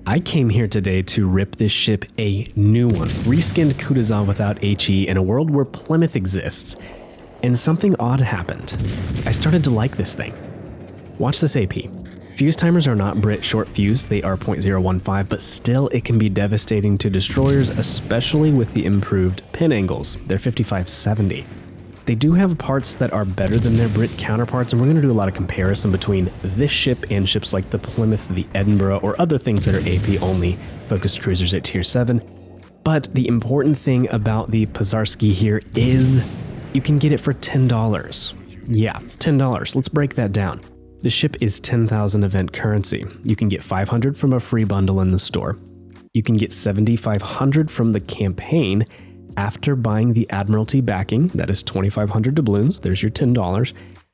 I came here today to rip this ship a new one, reskinned Kutuzov without HE in a world where Plymouth exists. And something odd happened. I started to like this thing. Watch this AP. Fuse timers are not Brit short fuse, they are 0.015, but still it can be devastating to destroyers, especially with the improved pin angles. They're 5570. They do have parts that are better than their Brit counterparts, and we're going to do a lot of comparison between this ship and ships like the Plymouth, the Edinburgh, or other things that are AP only focused cruisers at tier 7. But the important thing about the Pozharsky here is you can get it for $10. Yeah, $10. Let's break that down. The ship is 10,000 event currency. You can get 500 from a free bundle in the store. You can get 7,500 from the campaign after buying the Admiralty backing. That is 2,500 doubloons. There's your $10.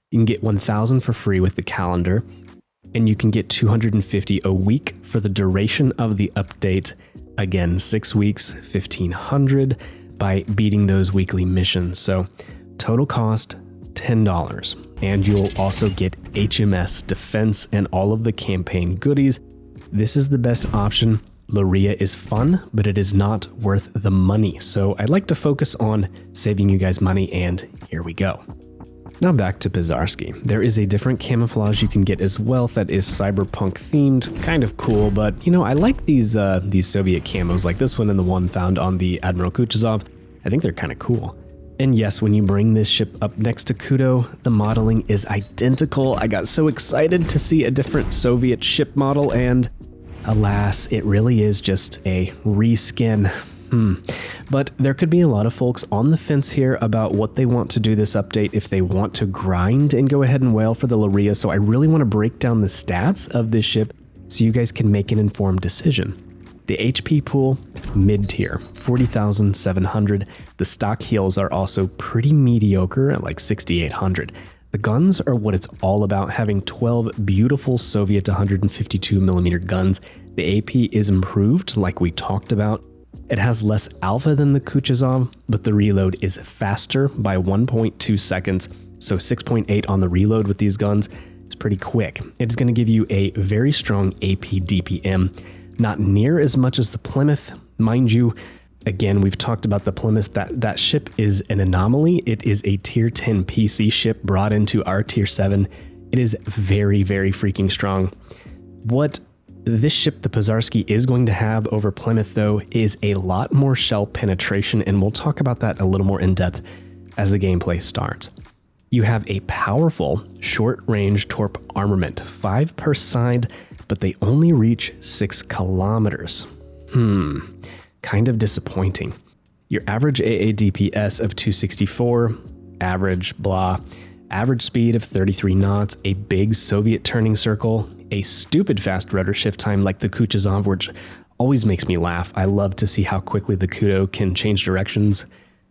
You can get 1,000 for free with the calendar. And you can get 250 a week for the duration of the update. Again, 6 weeks, 1,500 by beating those weekly missions. So total cost, $10. And you'll also get HMS defense and all of the campaign goodies. This is the best option. Luria is fun, but it is not worth the money. So I'd like to focus on saving you guys money, and here we go. Now back to Pozharsky. There is a different camouflage you can get as well that is cyberpunk themed, kind of cool, but you know, I like these Soviet camos like this one and the one found on the Admiral Kutuzov. I think they're kind of cool. And yes, when you bring this ship up next to Kudo, the modeling is identical. I got so excited to see a different Soviet ship model, and alas, it really is just a reskin. But there could be a lot of folks on the fence here about what they want to do this update, if they want to grind and go ahead and whale for the Luria. So I really want to break down the stats of this ship so you guys can make an informed decision. The HP pool, mid-tier, 40,700. The stock heals are also pretty mediocre at like 6,800. The guns are what it's all about, having 12 beautiful Soviet 152mm guns. The AP is improved, like we talked about. It has less alpha than the Kutuzov, but the reload is faster by 1.2 seconds, so 6.8 on the reload with these guns is pretty quick. It's going to give you a very strong AP DPM, not near as much as the Plymouth, mind you. Again, we've talked about the Plymouth. That ship is an anomaly. It is a tier 10 PC ship brought into our tier 7. It is very, very freaking strong. What this ship, the Pozharsky, is going to have over Plymouth, though, is a lot more shell penetration, and we'll talk about that a little more in depth as the gameplay starts. You have a powerful short-range torp armament, 5 per side, but they only reach 6 kilometers. Kind of disappointing. Your average AA DPS of 264, average blah, average speed of 33 knots, a big Soviet turning circle, a stupid fast rudder shift time like the Kutuzov, which always makes me laugh. I love to see how quickly the Kudo can change directions.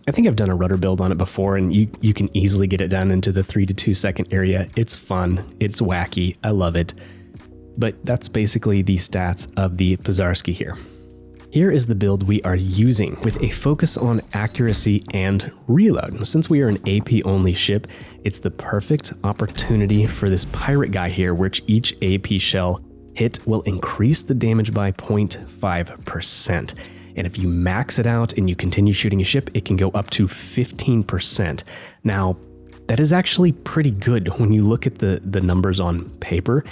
I think I've done a rudder build on it before, and you can easily get it down into the 3 to 2 second area. It's fun, it's wacky, I love it. But that's basically the stats of the Pozharsky here. Here is the build we are using with a focus on accuracy and reload. Since we are an AP only ship, it's the perfect opportunity for this pirate guy here, which each AP shell hit will increase the damage by 0.5%. And if you max it out and you continue shooting a ship, it can go up to 15%. Now, that is actually pretty good when you look at the numbers on paper.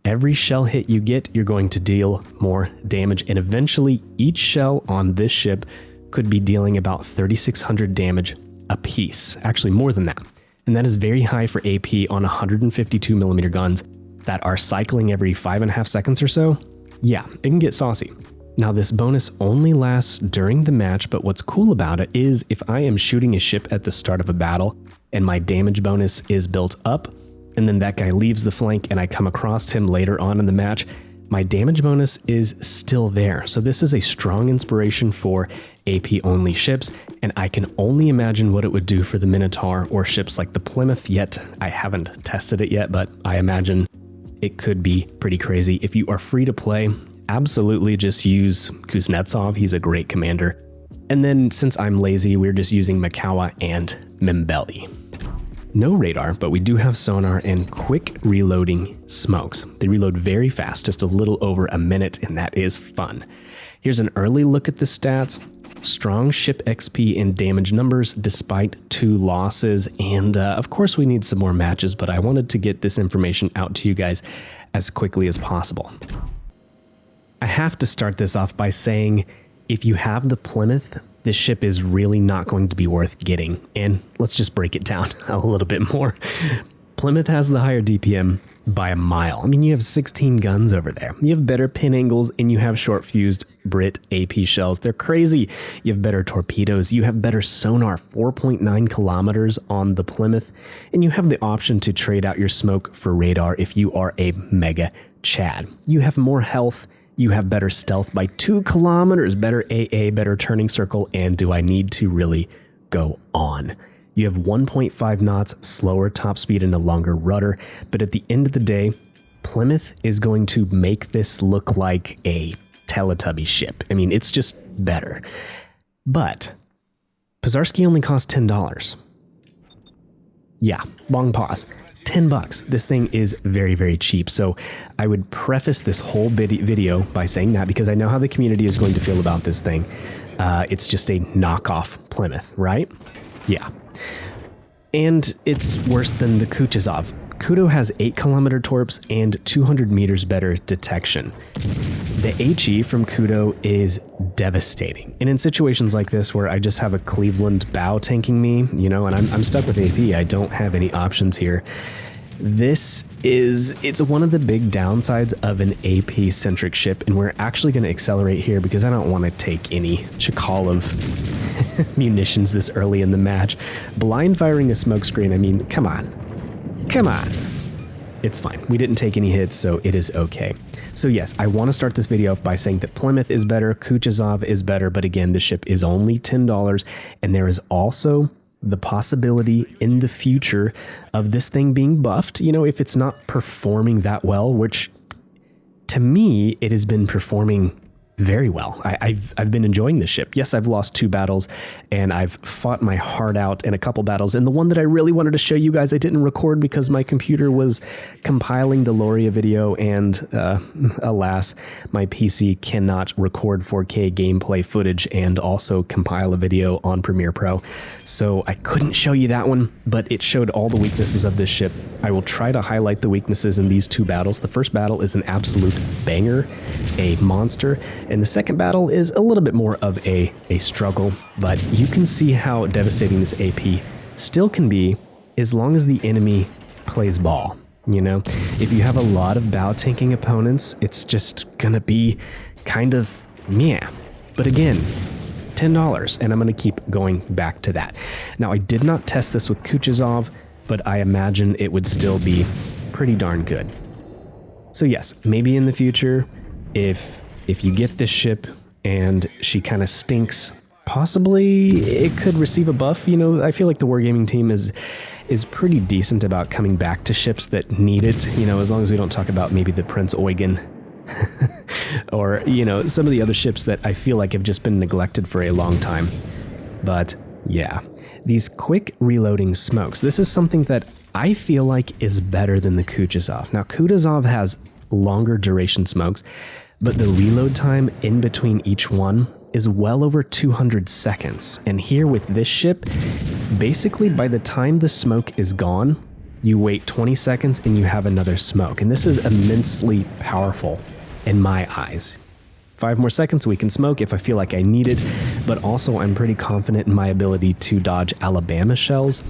Every shell hit you get, you're going to deal more damage, and eventually each shell on this ship could be dealing about 3,600 damage a piece, actually more than that. And that is very high for AP on 152mm guns that are cycling every 5.5 seconds or so. Yeah, it can get saucy. Now this bonus only lasts during the match, but what's cool about it is if I am shooting a ship at the start of a battle and my damage bonus is built up, and then that guy leaves the flank and I come across him later on in the match, my damage bonus is still there. So this is a strong inspiration for AP only ships, and I can only imagine what it would do for the Minotaur or ships like the Plymouth. Yet I haven't tested it yet, but I imagine it could be pretty crazy. If you are free to play, absolutely just use Kuznetsov. He's a great commander. And then since I'm lazy, we're just using Makawa and Membeli. no radar, but we do have sonar and quick reloading smokes. They reload very fast, just a little over a minute, and that is fun. Here's an early look at the stats. Strong ship XP and damage numbers despite 2 losses, and of course we need some more matches, but I wanted to get this information out to you guys as quickly as possible. I have to start this off by saying, if you have the Plymouth, this ship is really not going to be worth getting, and let's just break it down a little bit more. Plymouth has the higher DPM by a mile. I mean, you have 16 guns over there. You have better pin angles, and you have short-fused Brit AP shells. They're crazy. You have better torpedoes. You have better sonar, 4.9 kilometers on the Plymouth, and you have the option to trade out your smoke for radar if you are a mega Chad. You have more health. You have better stealth by 2 kilometers, better AA, better turning circle, and do I need to really go on? You have 1.5 knots, slower top speed, and a longer rudder, but at the end of the day, Plymouth is going to make this look like a Teletubby ship. I mean, it's just better. But Pozharsky only costs $10. Yeah, long pause. $10. This thing is very, very cheap. So I would preface this whole video by saying that, because I know how the community is going to feel about this thing. It's just a knockoff Plymouth, right? Yeah. And it's worse than the Kuchazov. Kudo has 8-kilometer torps and 200 meters better detection. The HE from Kudo is devastating. And in situations like this where I just have a Cleveland bow tanking me, you know, and I'm stuck with AP, I don't have any options here. It's one of the big downsides of an AP centric ship, and we're actually going to accelerate here because I don't want to take any Chekhov munitions this early in the match. Blind firing a smokescreen, I mean, come on. Come on. It's fine. We didn't take any hits, so it is okay. So yes, I want to start this video off by saying that Plymouth is better, Kuchazov is better, but again, the ship is only $10, and there is also the possibility in the future of this thing being buffed, you know, if it's not performing that well, which to me, it has been performing very well. I've been enjoying this ship. Yes, I've lost 2 battles, and I've fought my heart out in a couple battles. And the one that I really wanted to show you guys, I didn't record because my computer was compiling the Loria video, and alas, my PC cannot record 4K gameplay footage and also compile a video on Premiere Pro. So I couldn't show you that one, but it showed all the weaknesses of this ship. I will try to highlight the weaknesses in these 2 battles. The first battle is an absolute banger, a monster. And the second battle is a little bit more of a struggle, but you can see how devastating this AP still can be as long as the enemy plays ball. You know, if you have a lot of bow tanking opponents, it's just gonna be kind of meh. But again, $10, and I'm gonna keep going back to that. Now, I did not test this with Kuchazov, but I imagine it would still be pretty darn good. So yes, maybe in the future, if you get this ship and she kind of stinks, possibly it could receive a buff. You know, I feel like the Wargaming team is pretty decent about coming back to ships that need it, you know, as long as we don't talk about maybe the Prince Eugen or, you know, some of the other ships that I feel like have just been neglected for a long time. But yeah, these quick reloading smokes, this is something that I feel like is better than the Kuchazov. Now, Kuchazov has longer duration smokes, but the reload time in between each one is well over 200 seconds. And here with this ship, basically by the time the smoke is gone, you wait 20 seconds and you have another smoke. And this is immensely powerful in my eyes. 5 more seconds, we can smoke if I feel like I need it, but also I'm pretty confident in my ability to dodge Alabama shells.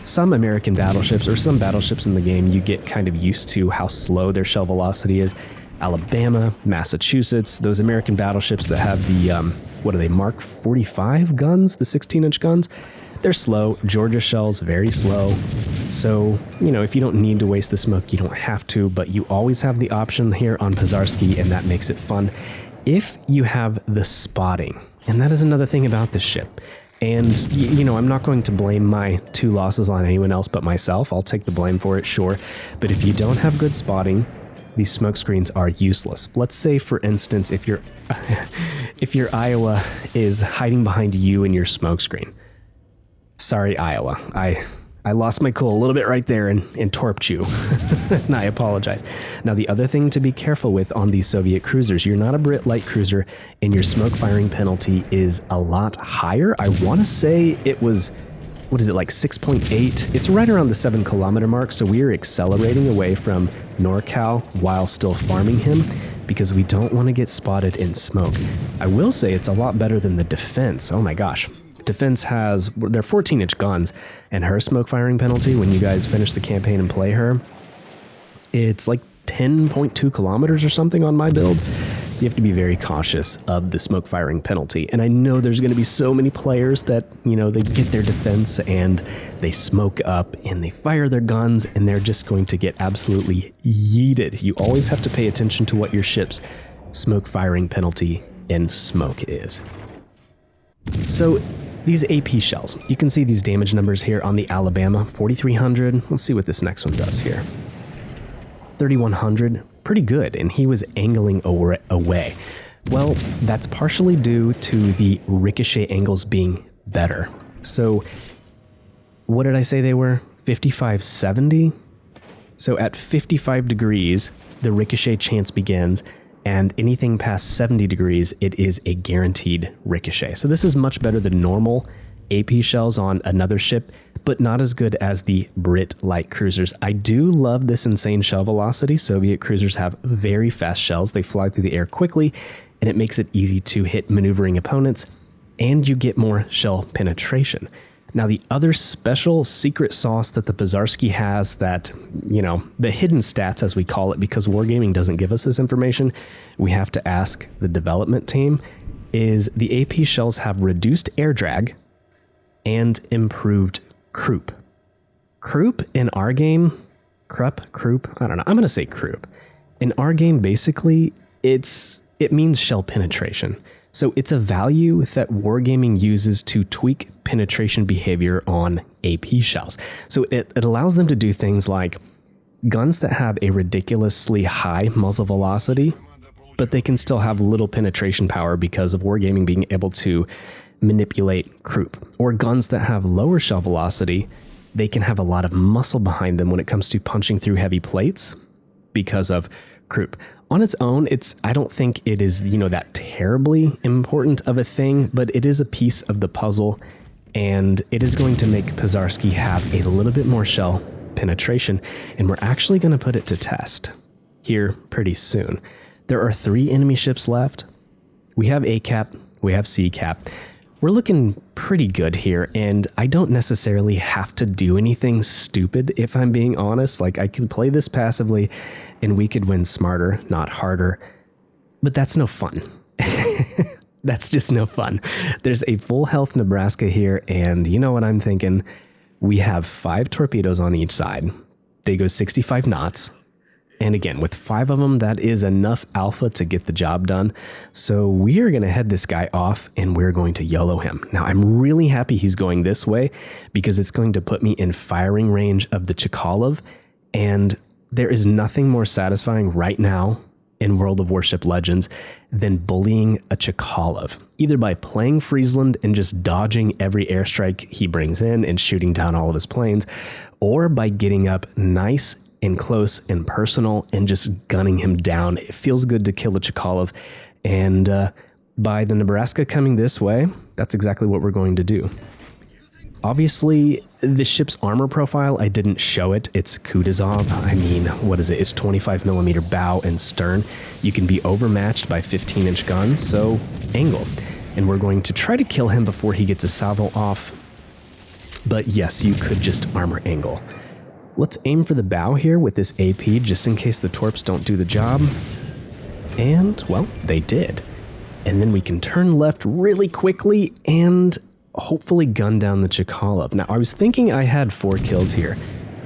Some American battleships, or some battleships in the game, you get kind of used to how slow their shell velocity is. Alabama, Massachusetts, those American battleships that have the, what are they, Mark 45 guns, the 16-inch guns? They're slow. Georgia shells, very slow. So, you know, if you don't need to waste the smoke, you don't have to, but you always have the option here on Pozharsky, and that makes it fun if you have the spotting. And that is another thing about this ship. And, you know, I'm not going to blame my 2 losses on anyone else but myself. I'll take the blame for it, sure. But if you don't have good spotting, these smoke screens are useless. Let's say, for instance, if your Iowa is hiding behind you in your smoke screen. Sorry, Iowa. I I lost my cool a little bit right there and torped you. And I apologize. Now, the other thing to be careful with on these Soviet cruisers, you're not a Brit light cruiser, and your smoke firing penalty is a lot higher. I want to say it was, what is it, like 6.8? It's right around the 7-kilometer mark, so we are accelerating away from NorCal while still farming him because we don't want to get spotted in smoke. I will say it's a lot better than the defense. Oh my gosh. Defense has, they're 14-inch guns, and her smoke firing penalty, when you guys finish the campaign and play her, it's like 10.2 kilometers or something on my build. So you have to be very cautious of the smoke firing penalty. And I know there's going to be so many players that, you know, they get their defense and they smoke up and they fire their guns and they're just going to get absolutely yeeted. You always have to pay attention to what your ship's smoke firing penalty in smoke is. So these AP shells, you can see these damage numbers here on the Alabama, 4,300. Let's see what this next one does here. 3,100, pretty good, and he was angling away. Well, that's partially due to the ricochet angles being better. So what did I say they were? 55-70? So at 55 degrees, the ricochet chance begins, and anything past 70 degrees, it is a guaranteed ricochet. So this is much better than normal AP shells on another ship, but not as good as the Brit light cruisers. I do love this insane shell velocity. Soviet cruisers have very fast shells. They fly through the air quickly, and it makes it easy to hit maneuvering opponents, and you get more shell penetration. Now, the other special secret sauce that the Pozharsky has that, you know, the hidden stats, as we call it, because Wargaming doesn't give us this information, we have to ask the development team, is the AP shells have reduced air drag and improved croup. Croup in our game, croup, I don't know, I'm going to say croup. In our game, basically, it means shell penetration. So it's a value that Wargaming uses to tweak penetration behavior on AP shells. So it allows them to do things like guns that have a ridiculously high muzzle velocity, but they can still have little penetration power because of Wargaming being able to manipulate croup. Or guns that have lower shell velocity, they can have a lot of muscle behind them when it comes to punching through heavy plates because of croup. On its own, I don't think it is, you know, that terribly important of a thing, but it is a piece of the puzzle, and it is going to make Pozharsky have a little bit more shell penetration, and we're actually going to put it to test here pretty soon. There are 3 enemy ships left. We have A cap, we have C cap. We're looking pretty good here, and I don't necessarily have to do anything stupid, if I'm being honest. Like, I can play this passively, and we could win smarter, not harder. But that's no fun. That's just no fun. There's a full health Nebraska here, and you know what I'm thinking? We have 5 torpedoes on each side. They go 65 knots. And again, with 5 of them, that is enough alpha to get the job done. So we are going to head this guy off, and we're going to YOLO him. Now, I'm really happy he's going this way because it's going to put me in firing range of the Chkalov. And there is nothing more satisfying right now in World of Warship Legends than bullying a Chkalov, either by playing Friesland and just dodging every airstrike he brings in and shooting down all of his planes, or by getting up nice and close and personal and just gunning him down. It feels good to kill a Chkalov, and by the Nebraska coming this way, that's exactly what we're going to do. Obviously, the ship's armor profile, I didn't show it. It's Kutuzov. I mean, what is it? It's 25mm bow and stern. You can be overmatched by 15-inch guns, so angle. And we're going to try to kill him before he gets a salvo off. But yes, you could just armor angle. Let's aim for the bow here with this AP, just in case the torps don't do the job. And, well, they did. And then we can turn left really quickly and hopefully gun down the Chkalov. Now, I was thinking I had 4 kills here,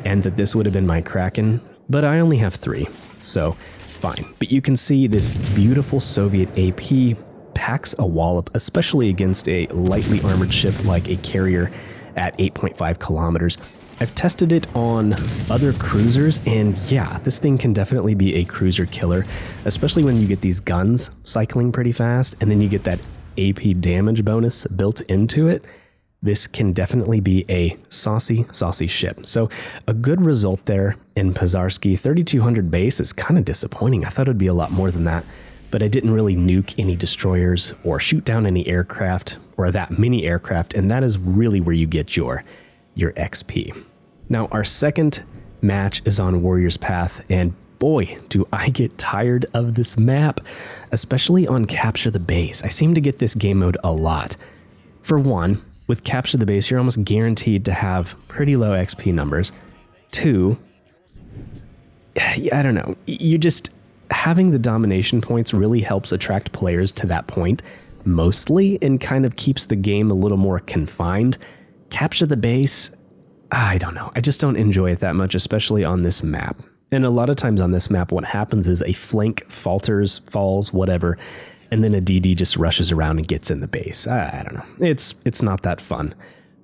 and that this would have been my Kraken, but I only have 3, so fine. But you can see this beautiful Soviet AP packs a wallop, especially against a lightly armored ship like a carrier at 8.5 kilometers. I've tested it on other cruisers, and yeah, this thing can definitely be a cruiser killer, especially when you get these guns cycling pretty fast, and then you get that AP damage bonus built into it. this can definitely be a saucy, saucy ship. So a good result there in Pozharsky. 3,200 base is kind of disappointing. I thought it would be a lot more than that, but I didn't really nuke any destroyers or shoot down any aircraft or that many aircraft, and that is really where you get your XP. Now, our second match is on Warrior's Path, and boy, do I get tired of this map, especially on Capture the Base. I seem to get this game mode a lot. For one, with Capture the Base, you're almost guaranteed to have pretty low XP numbers. Two, I don't know, you just, having the domination points really helps attract players to that point, mostly, and kind of keeps the game a little more confined. Capture the Base, I don't know, I just don't enjoy it that much, especially on this map. And a lot of times on this map, what happens is a flank falters, falls, whatever, and then a DD just rushes around and gets in the base. I don't know. It's not that fun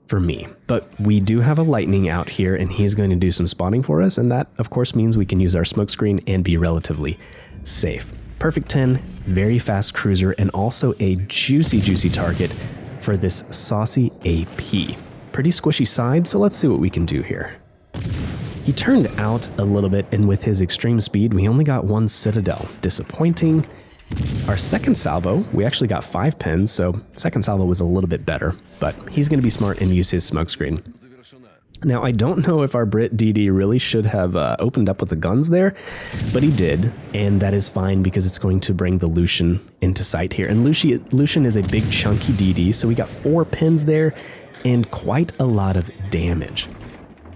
for me. But we do have a lightning out here, and he's going to do some spotting for us, and that, of course, means we can use our smoke screen and be relatively safe. Perfect 10, very fast cruiser, and also a juicy, juicy target for this saucy AP. Pretty squishy side, so let's see what we can do here. He turned out a little bit, and with his extreme speed, we only got one citadel. Disappointing. Our second salvo, we actually got 5 pins, so second salvo was a little bit better, but he's going to be smart and use his smokescreen. Now, I don't know if our Brit DD really should have opened up with the guns there, but he did, and that is fine because it's going to bring the Lucian into sight here. And Lucian is a big chunky DD, so we got 4 pins there and quite a lot of damage.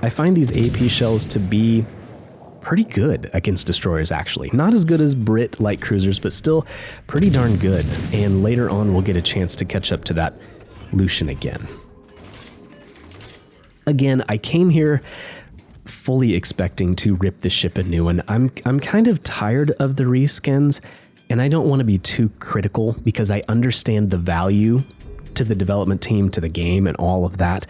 I find these AP shells to be pretty good against destroyers, actually. Not as good as Brit light cruisers, but still pretty darn good. And later on, we'll get a chance to catch up to that Lucian again. Again, I came here fully expecting to rip the ship a new one. I'm kind of tired of the reskins, and I don't want to be too critical because I understand the value to the development team, to the game, and all of that.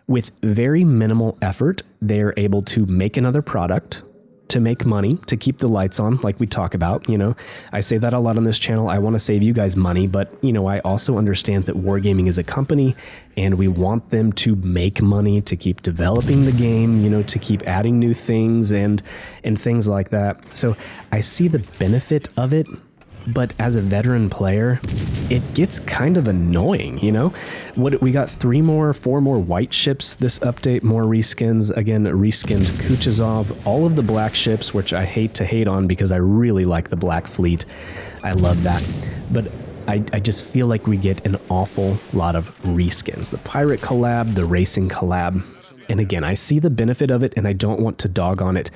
With very minimal effort, they're able to make another product, to make money, to keep the lights on, like we talk about. You know, I say that a lot on this channel. I want to save you guys money, but, you know, I also understand that Wargaming is a company, and we want them to make money, to keep developing the game, you know, to keep adding new things and things like that. So I see the benefit of it, but as a veteran player, it gets kind of annoying, you know? We got 4 more white ships this update, more reskins. Again, reskinned Kuchazov, all of the black ships, which I hate to hate on because I really like the black fleet. I love that. But I just feel like we get an awful lot of reskins. The pirate collab, the racing collab. And again, I see the benefit of it, and I don't want to dog on it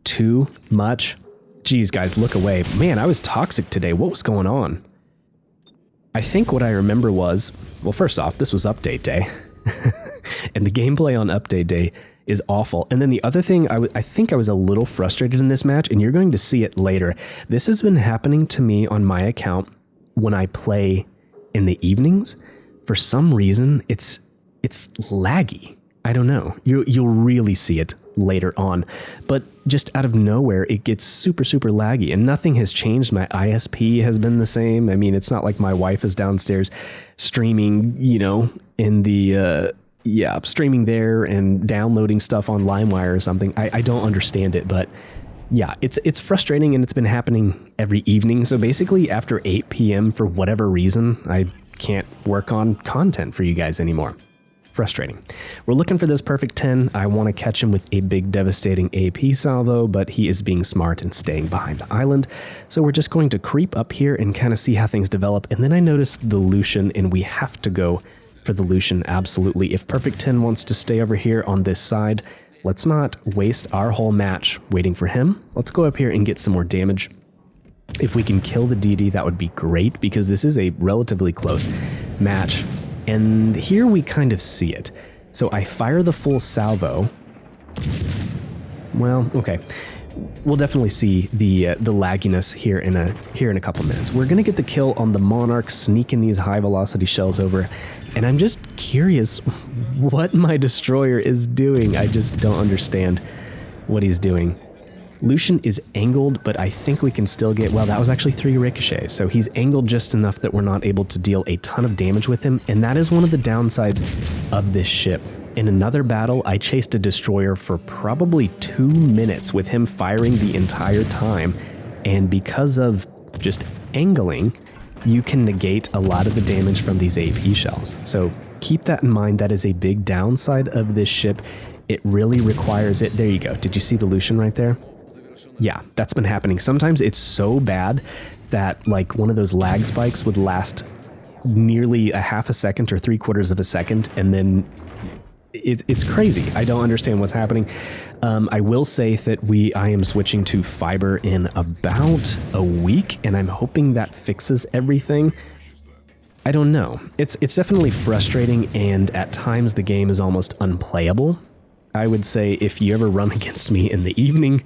too much. Geez, guys, look away. Man, I was toxic today. What was going on? I think what I remember was, well, first off, this was update day. And the gameplay on update day is awful. And then the other thing, I think I was a little frustrated in this match, and you're going to see it later. This has been happening to me on my account when I play in the evenings. For some reason, it's laggy. I don't know. You'll really see it later on, but just out of nowhere it gets super laggy, and nothing has changed. My ISP has been the same. I mean, it's not like my wife is downstairs streaming, you know, in the streaming there and downloading stuff on LimeWire or something. I don't understand it, but yeah, it's frustrating, and it's been happening every evening. So basically after 8 p.m. for whatever reason, I can't work on content for you guys anymore. Frustrating. We're looking for this perfect 10. I want to catch him with a big devastating AP salvo, but he is being smart and staying behind the island. So we're just going to creep up here and kind of see how things develop. And then I noticed the Lucian, and we have to go for the Lucian, absolutely. If perfect 10 wants to stay over here on this side, let's not waste our whole match waiting for him. Let's go up here and get some more damage. If we can kill the DD, that would be great, because this is a relatively close match. And here we kind of see it. So I fire the full salvo. Well, okay. We'll definitely see the lagginess here in a couple minutes. We're gonna get the kill on the Monarch, sneaking these high velocity shells over, and I'm just curious what my destroyer is doing. I just don't understand what he's doing. Lucian is angled, but I think we can still get, well, that was actually 3 ricochets. So he's angled just enough that we're not able to deal a ton of damage with him. And that is one of the downsides of this ship. In another battle, I chased a destroyer for probably 2 minutes with him firing the entire time. And because of just angling, you can negate a lot of the damage from these AP shells. So keep that in mind. That is a big downside of this ship. It really requires it. There you go. Did you see the Lucian right there? Yeah, that's been happening. Sometimes it's so bad that like one of those lag spikes would last nearly a half a second or 3/4 of a second, and then it's crazy. I don't understand what's happening. I will say that I am switching to fiber in about a week, and I'm hoping that fixes everything. I don't know. It's definitely frustrating, and at times the game is almost unplayable. I would say if you ever run against me in the evening,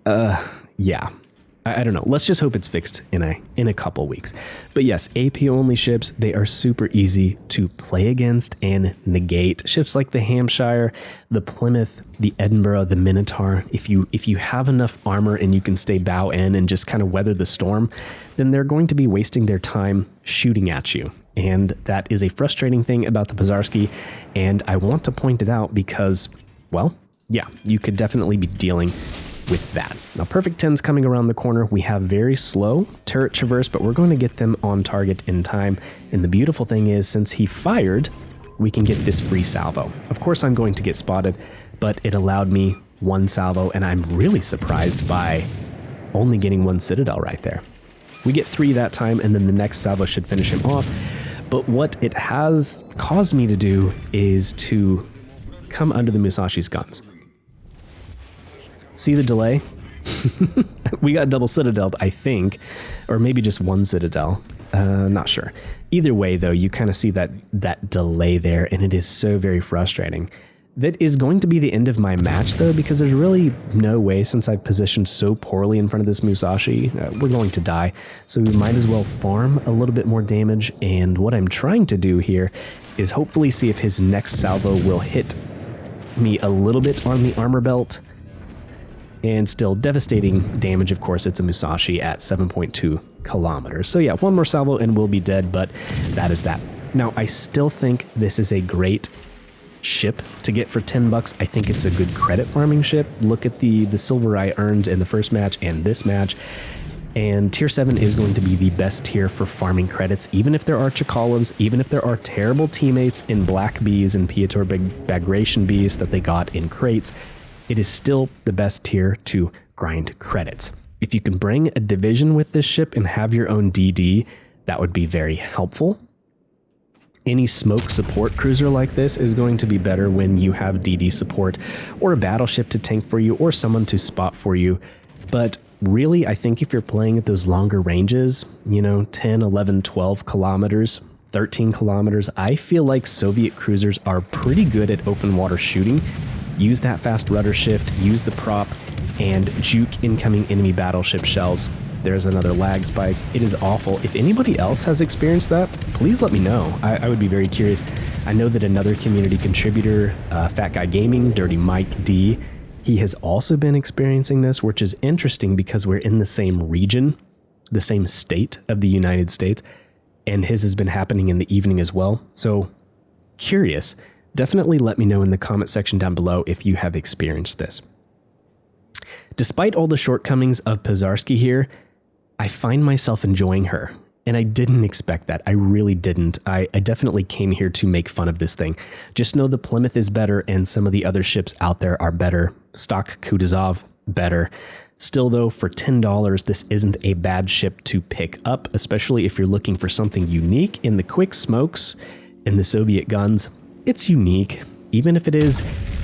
yeah, I don't know. Let's just hope it's fixed in a couple weeks. But yes, AP only ships, they are super easy to play against and negate. Ships like the Hampshire, the Plymouth, the Edinburgh, the Minotaur, if you have enough armor and you can stay bow in and just kind of weather the storm, then they're going to be wasting their time shooting at you. And that is a frustrating thing about the Pozharsky, and I want to point it out because, well, yeah, you could definitely be dealing with that. Now, Perfect 10's coming around the corner. We have very slow turret traverse, but we're going to get them on target in time. And the beautiful thing is, since he fired, we can get this free salvo. Of course, I'm going to get spotted, but it allowed me 1 salvo, and I'm really surprised by only getting 1 citadel right there. We get 3 that time, and then the next salvo should finish him off. But what it has caused me to do is to come under the Musashi's guns. See the delay? We got double citadeled, I think, or maybe just 1 citadel. Not sure. Either way, though, you kind of see that delay there, and it is so very frustrating. That is going to be the end of my match, though, because there's really no way, since I've positioned so poorly in front of this Musashi, we're going to die. So we might as well farm a little bit more damage, and what I'm trying to do here is hopefully see if his next salvo will hit me a little bit on the armor belt. And still devastating damage, of course. It's a Musashi at 7.2 kilometers. So yeah, 1 more salvo and we'll be dead, but that is that. Now, I still think this is a great ship to get for 10 bucks. I think it's a good credit farming ship. Look at the silver I earned in the first match and this match. And tier 7 is going to be the best tier for farming credits, even if there are Chikalovs, even if there are terrible teammates in Black Bees and Piotr Bagration Bees that they got in crates. It is still the best tier to grind credits. If you can bring a division with this ship and have your own DD, that would be very helpful. Any smoke support cruiser like this is going to be better when you have DD support or a battleship to tank for you or someone to spot for you. But really, I think if you're playing at those longer ranges, 10, 11, 12 kilometers, 13 kilometers, I feel like Soviet cruisers are pretty good at open water shooting. Use that fast rudder shift, use the prop, and juke incoming enemy battleship shells. There's another lag spike. It is awful. If anybody else has experienced that, please let me know. I would be very curious. I know that another community contributor, Fat Guy Gaming, Dirty Mike D, he has also been experiencing this, which is interesting because we're in the same region, the same state of the United States, and his has been happening in the evening as well. So, curious. Definitely let me know in the comment section down below if you have experienced this. Despite all the shortcomings of Pozharsky here, I find myself enjoying her, and I didn't expect that. I really didn't. I definitely came here to make fun of this thing. Just know the Plymouth is better, and some of the other ships out there are better. Stock Kutuzov, better. Still, though, for $10, this isn't a bad ship to pick up, especially if you're looking for something unique in the quick smokes and the Soviet guns. It's unique, even if it is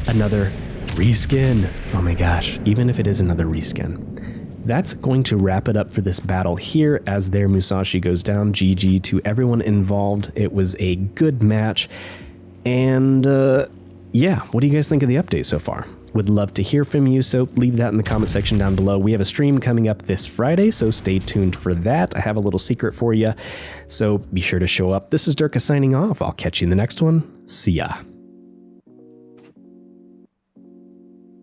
another reskin. Oh my gosh, even if it is another reskin. That's going to wrap it up for this battle here as their Musashi goes down. GG to everyone involved. It was a good match. And yeah, what do you guys think of the update so far? Would love to hear from you, so leave that in the comment section down below. We have a stream coming up this Friday, so stay tuned for that. I have a little secret for you, so be sure to show up. This is Derka signing off. I'll catch you in the next one. See ya.